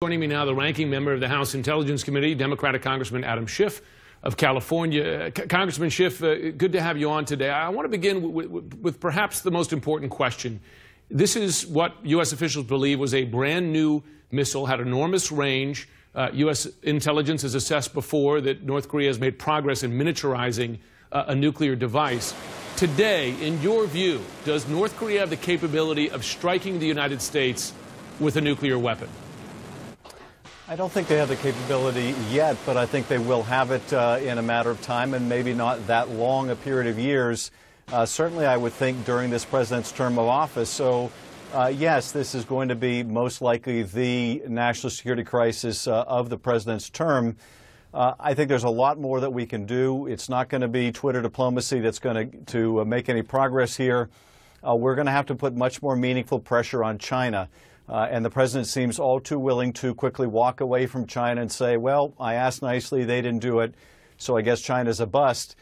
Joining me now, the ranking member of the House Intelligence Committee, Democratic Congressman Adam Schiff of California. Congressman Schiff, good to have you on today. I want to begin with perhaps the most important question. This is what U.S. officials believe was a brand new missile, had enormous range. U.S. intelligence has assessed before that North Korea has made progress in miniaturizing a nuclear device. Today, in your view, does North Korea have the capability of striking the United States with a nuclear weapon? I don't think they have the capability yet, but I think they will have it in a matter of time, and maybe not that long a period of years. Certainly, I would think during this president's term of office. So, yes, this is going to be most likely the national security crisis of the president's term. I think there's a lot more that we can do. It's not going to be Twitter diplomacy that's going to make any progress here. We're going to have to put much more meaningful pressure on China. And the president seems all too willing to quickly walk away from China and say, well, I asked nicely, they didn't do it, so I guess China's a bust.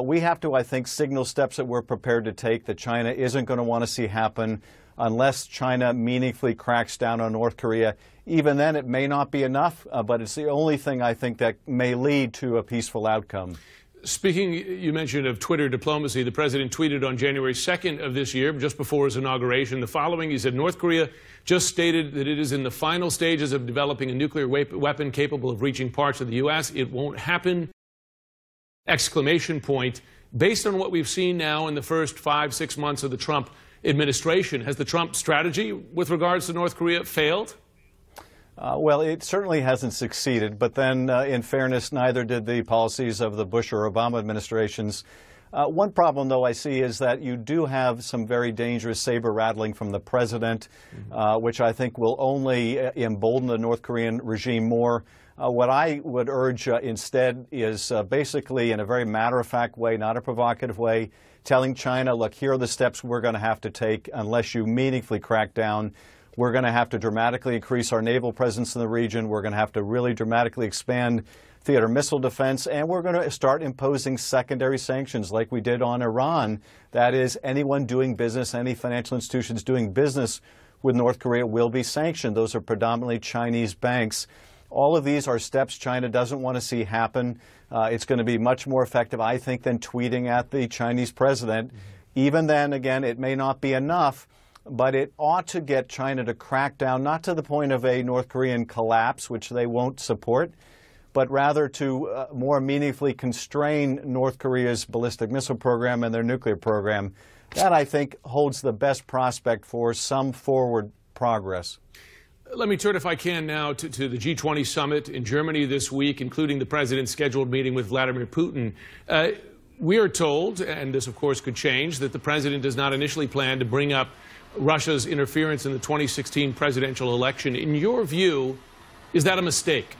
We have to, I think, signal steps that we're prepared to take that China isn't going to want to see happen unless China meaningfully cracks down on North Korea. Even then, it may not be enough, but it's the only thing I think that may lead to a peaceful outcome. Speaking, you mentioned of Twitter diplomacy, the president tweeted on January 2nd of this year, just before his inauguration, the following. He said, North Korea just stated that it is in the final stages of developing a nuclear weapon capable of reaching parts of the U.S. It won't happen! Exclamation point. Based on what we've seen now in the first 5-6 months of the Trump administration, has the Trump strategy with regards to North Korea failed? Well, it certainly hasn't succeeded, but then, in fairness, neither did the policies of the Bush or Obama administrations. One problem, though, I see is that you do have some very dangerous saber rattling from the president, which I think will only embolden the North Korean regime more. What I would urge instead is basically in a very matter-of-fact way, not a provocative way, telling China, look, here are the steps we're going to have to take unless you meaningfully crack down. We're going to have to dramatically increase our naval presence in the region. We're going to have to really dramatically expand theater missile defense, and we're going to start imposing secondary sanctions like we did on Iran. That is, anyone doing business, any financial institutions doing business with North Korea will be sanctioned. Those are predominantly Chinese banks. All of these are steps China doesn't want to see happen. It's going to be much more effective, I think, than tweeting at the Chinese president. Even then, again, it may not be enough, but it ought to get China to crack down, not to the point of a North Korean collapse, which they won't support, but rather to more meaningfully constrain North Korea's ballistic missile program and their nuclear program. That, I think, holds the best prospect for some forward progress. Let me turn, if I can, now to the G20 summit in Germany this week, including the president's scheduled meeting with Vladimir Putin. We are told, and this, of course, could change, that the president does not initially plan to bring up Russia's interference in the 2016 presidential election. In your view, is that a mistake?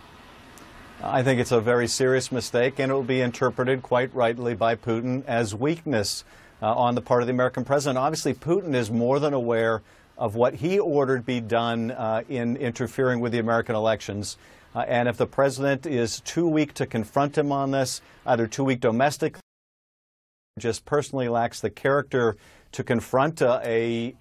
I think it's a very serious mistake, and it will be interpreted quite rightly by Putin as weakness on the part of the American president. Obviously, Putin is more than aware of what he ordered be done in interfering with the American elections. And if the president is too weak to confront him on this, either too weak domestically, just personally lacks the character to confront an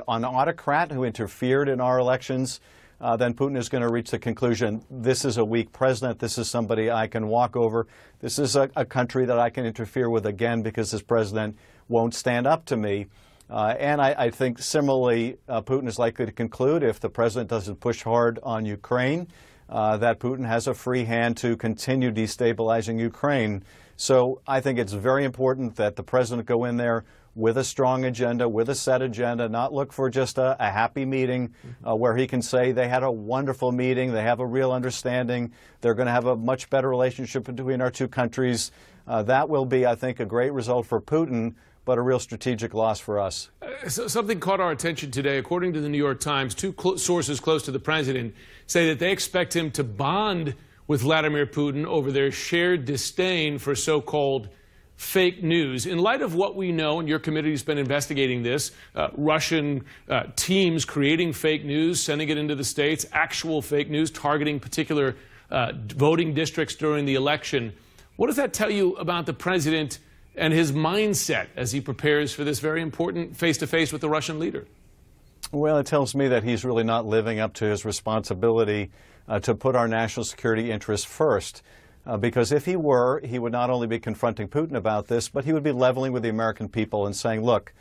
autocrat who interfered in our elections, then Putin is going to reach the conclusion, this is a weak president, this is somebody I can walk over, this is a country that I can interfere with again because this president won't stand up to me. And I think similarly, Putin is likely to conclude, if the president doesn't push hard on Ukraine, that Putin has a free hand to continue destabilizing Ukraine. So I think it's very important that the president go in there with a strong agenda, with a set agenda, not look for just a happy meeting where he can say they had a wonderful meeting, they have a real understanding, they're going to have a much better relationship between our two countries. That will be, I think, a great result for Putin, but a real strategic loss for us. Something caught our attention today. According to the New York Times, two sources close to the president say that they expect him to bond with Vladimir Putin over their shared disdain for so-called fake news. In light of what we know, and your committee has been investigating this, Russian teams creating fake news, sending it into the states, actual fake news targeting particular voting districts during the election, what does that tell you about the president and his mindset as he prepares for this very important face-to-face with the Russian leader? Well, it tells me that he's really not living up to his responsibility to put our national security interests first. Because if he were, he would not only be confronting Putin about this, but he would be leveling with the American people and saying, look,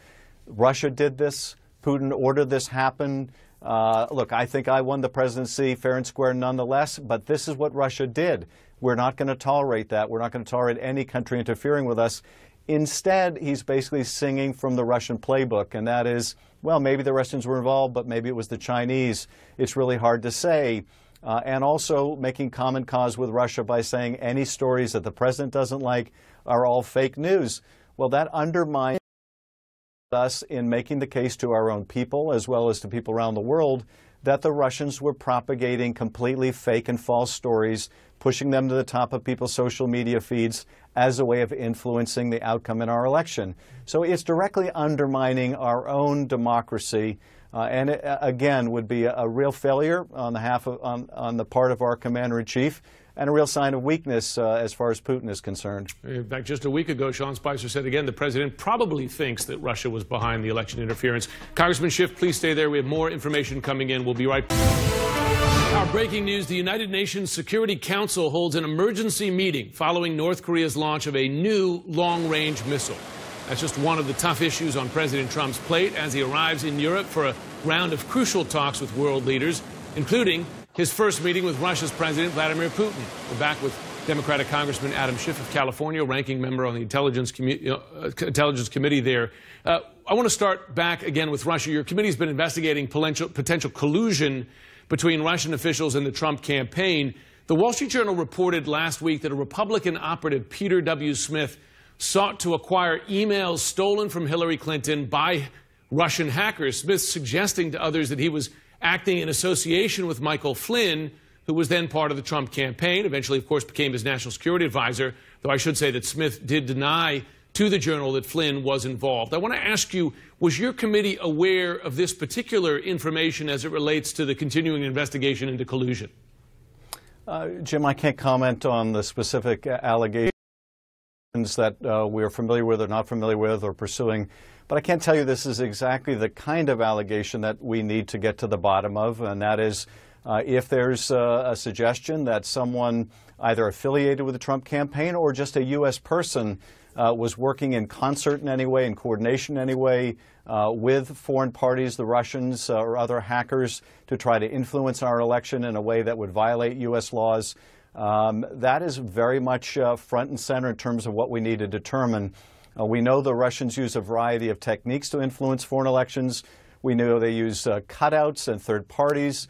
Russia did this, Putin ordered this happen. Look, I think I won the presidency fair and square nonetheless, but this is what Russia did. We're not going to tolerate that. We're not going to tolerate any country interfering with us. Instead, he's basically singing from the Russian playbook, and that is, well, maybe the Russians were involved, but maybe it was the Chinese. It's really hard to say. And also making common cause with Russia by saying any stories that the president doesn't like are all fake news. Well, that undermines us in making the case to our own people, as well as to people around the world, that the Russians were propagating completely fake and false stories, pushing them to the top of people's social media feeds as a way of influencing the outcome in our election. So it's directly undermining our own democracy, and it, again, would be a real failure on the part of our commander-in-chief, and a real sign of weakness as far as Putin is concerned. In fact, just a week ago, Sean Spicer said again the president probably thinks that Russia was behind the election interference. Congressman Schiff, please stay there. We have more information coming in. We'll be right back. Our breaking news, the United Nations Security Council holds an emergency meeting following North Korea's launch of a new long-range missile. That's just one of the tough issues on President Trump's plate as he arrives in Europe for a round of crucial talks with world leaders, including his first meeting with Russia's President Vladimir Putin. We're back with Democratic Congressman Adam Schiff of California, ranking member on the Intelligence Committee there. I want to start back again with Russia. Your committee's been investigating potential collusion between Russian officials and the Trump campaign. The Wall Street Journal reported last week that a Republican operative, Peter W. Smith, sought to acquire emails stolen from Hillary Clinton by Russian hackers. Smith suggesting to others that he was acting in association with Michael Flynn, who was then part of the Trump campaign, eventually, of course, became his national security advisor, though I should say that Smith did deny to the Journal that Flynn was involved. I want to ask you, was your committee aware of this particular information as it relates to the continuing investigation into collusion? Jim, I can't comment on the specific allegations that we're familiar with or not familiar with or pursuing. But I can tell you this is exactly the kind of allegation that we need to get to the bottom of, and that is if there's a suggestion that someone either affiliated with the Trump campaign or just a U.S. person was working in concert in any way, in coordination in any way, with foreign parties, the Russians or other hackers, to try to influence our election in a way that would violate U.S. laws, that is very much front and center in terms of what we need to determine. We know the Russians use a variety of techniques to influence foreign elections. We know they use cutouts and third parties.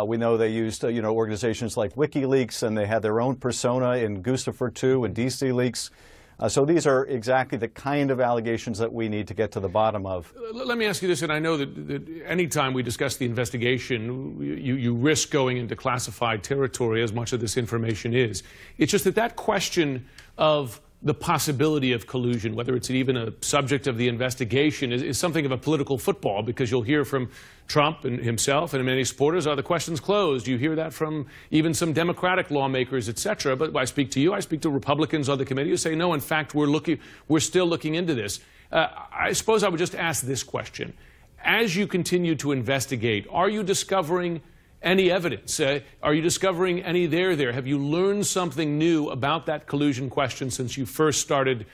We know they used organizations like WikiLeaks, and they had their own persona in Guccifer 2 and DC Leaks. So these are exactly the kind of allegations that we need to get to the bottom of. Let me ask you this, and I know that any time we discuss the investigation, you risk going into classified territory, as much of this information is. It's just that question of the possibility of collusion, whether it's even a subject of the investigation, is something of a political football, because you'll hear from Trump and himself and many supporters, are the questions closed? You hear that from even some Democratic lawmakers, et cetera. But I speak to you, I speak to Republicans on the committee who say, no, in fact, we're still looking into this. I suppose I would just ask this question. As you continue to investigate, are you discovering any evidence? Are you discovering any there? Have you learned something new about that collusion question since you first started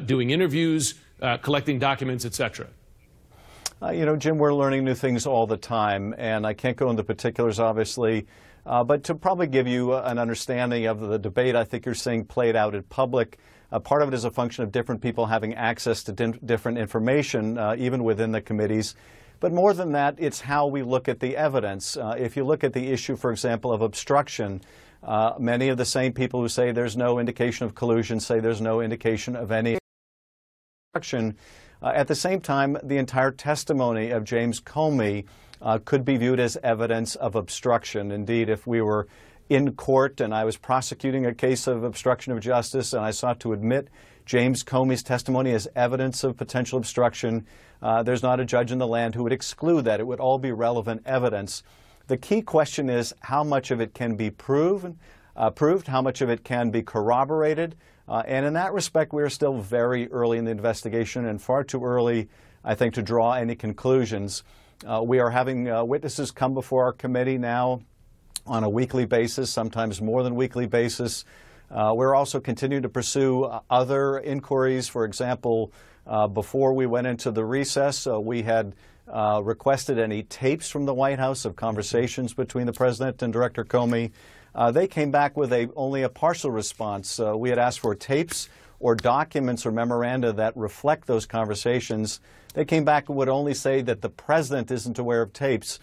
doing interviews, collecting documents, et cetera? Jim, we're learning new things all the time, and I can't go into particulars, obviously, but to probably give you an understanding of the debate I think you're seeing played out in public, part of it is a function of different people having access to different information, even within the committees. But more than that, it's how we look at the evidence. If you look at the issue, for example, of obstruction, many of the same people who say there's no indication of collusion say there's no indication of any obstruction. At the same time, the entire testimony of James Comey could be viewed as evidence of obstruction. Indeed, if we were in court and I was prosecuting a case of obstruction of justice and I sought to admit James Comey's testimony as evidence of potential obstruction, there's not a judge in the land who would exclude that. It would all be relevant evidence. The key question is how much of it can be proved, how much of it can be corroborated. And in that respect, we're still very early in the investigation and far too early, I think, to draw any conclusions. We are having witnesses come before our committee now on a weekly basis, sometimes more than weekly basis. We're also continuing to pursue other inquiries. For example, before we went into the recess, we had requested any tapes from the White House of conversations between the President and Director Comey. They came back with only a partial response. We had asked for tapes or documents or memoranda that reflect those conversations. They came back and would only say that the President isn't aware of tapes.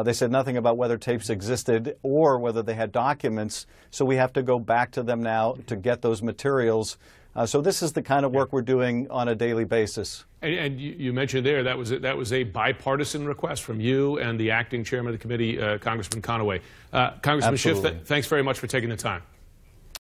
They said nothing about whether tapes existed or whether they had documents. So we have to go back to them now to get those materials. So this is the kind of work we're doing on a daily basis. And you mentioned there that was a bipartisan request from you and the acting chairman of the committee, Congressman Conaway. Congressman Schiff, thanks very much for taking the time.